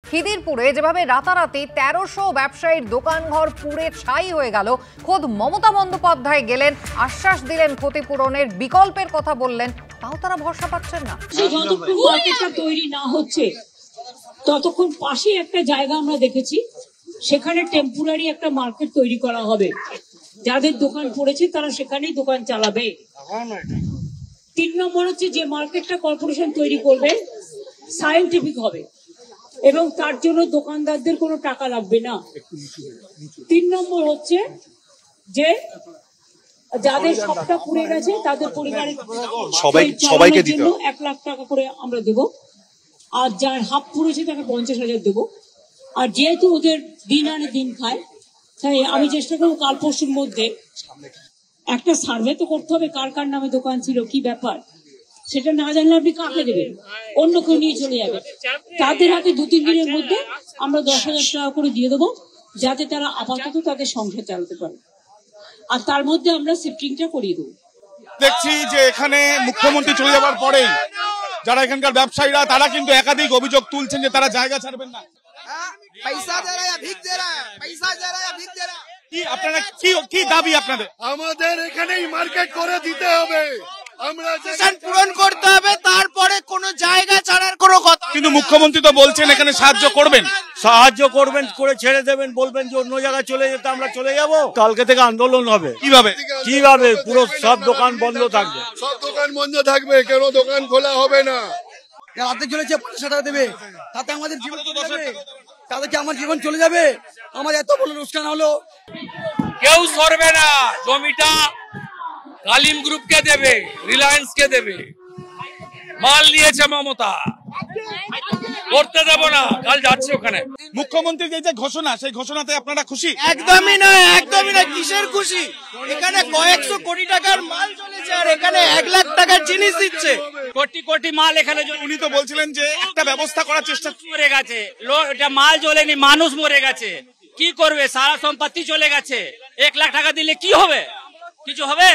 খিদিরপুরে যেভাবে রাতারাতি ১৩০০ ব্যবসায়ীর দোকানঘর পুড়ে ছাই হয়ে গেল, খোদ মমতা বন্দ্যোপাধ্যায় গেলেন, আশ্বাস দিলেন ক্ষতিপূরণের, বিকল্পের কথা বললেন, তাও তারা ভরসা পাচ্ছেন না। যতক্ষণ মার্কেটটা তৈরি না হচ্ছে ততক্ষণ পাশে একটা জায়গা আমরা দেখেছি, সেখানে টেম্পোরারি একটা মার্কেট তৈরি করা হবে। যাদের দোকান পড়েছে তারা সেখানেই দোকান চালাবে। ৩ নম্বর হচ্ছে, যে মার্কেটটা কর্পোরেশন তৈরি করবে সায়েন্টিফিক হবে এবং তার জন্য দোকানদারদের কোনো টাকা লাগবে না। ৩ নম্বর হচ্ছে যে যাদের সবটা পুড়ে গেছে তাদের পরিবারের সবাইকে জন্য ১ লাখ টাকা করে আমরা দেব, আর যার হাফ পুড়েছে তাকে ৫০,০০০ দেবো। আর যেহেতু ওদের দিন আনে দিন খায়, তাই আমি চেষ্টা করবো কাল পরশুর মধ্যে একটা সার্ভে তো করতে হবে, কার কার নামে দোকান ছিল, কি ব্যাপার, সেটা না জানলে আপনি কাকে দেবেন? অন্য কেউ নিয়ে চলে যাবে। তাদের হাতে ২-৩ দিনের মধ্যে আমরা ১০,০০০ টাকা করে দিয়ে দেবো, যাতে তারা আপাতত তাদের সংসার চালাতে পারে, আর তার মধ্যে আমরা শিফটিংটা করিয়ে দেবো। দেখছি যে এখানে মুখ্যমন্ত্রী চলে যাওয়ার পরেই যারা এখানকার ব্যবসায়ীরা তারা কিন্তু একাধিক অভিযোগ তুলছেন যে তারা জায়গা ছাড়বেন না। पैसा दे रहा है या भीख दे रहा है? पैसा दे रहा है या भीख दे रहा है? কি আপনারা কি দাবি আপনাদের? আমাদের এখানেই মার্কেট করে দিতে হবে, আমরা পূরণ করতে হবে, তারপরে কোন জায়গা ছাড়ার কোনো কথা। কিন্তু মুখ্যমন্ত্রী তো বলছেন এখানে সাহায্য করবেন করে ছেড়ে দেবেন, বলবেন যে অন্য জায়গায় চলে যেতে, আমরা চলে যাব। কালকে থেকে আন্দোলন হবে। কিভাবে পুরো সব দোকান বন্ধ থাকবে, সব দোকান বন্ধ থাকবে, কেন দোকান খোলা হবে না? রাতে চলেছে ৫০ টাকা দেবে, তাতে আমাদের জীবন চলে যাবে, তাদেরকে আমার জীবন চলে যাবে। আমার এত বড় লোকসান হলো। কেউ সরবে না, জমিটা কালিম গ্রুপকে দেবে, রিলায়েন্সকে দেবে। মাল নিয়েছে মমতা, করতে দেব না, কাল যাচ্ছে ওখানে। মুখ্যমন্ত্রীর এই যে ঘোষণা, সেই ঘোষণাতে আপনারা খুশি? একদমই নয়, একদমই না। কিসের খুশি? এখানে কয়েকশো কোটি টাকার মাল চলেছে, আর এখানে ১ লাখ টাকার জিনিস দিচ্ছে। কোটি কোটি মাল এখানে। উনি তো বলছিলেন যে একটা ব্যবস্থা করার চেষ্টা। মরে গেছে, এটা মাল জ্বলেনি, মানুষ মরে গেছে। কি করবে? সারা সম্পত্তি চলে গেছে। ১ লাখ টাকা দিলে কি হবে? কিছু হবে?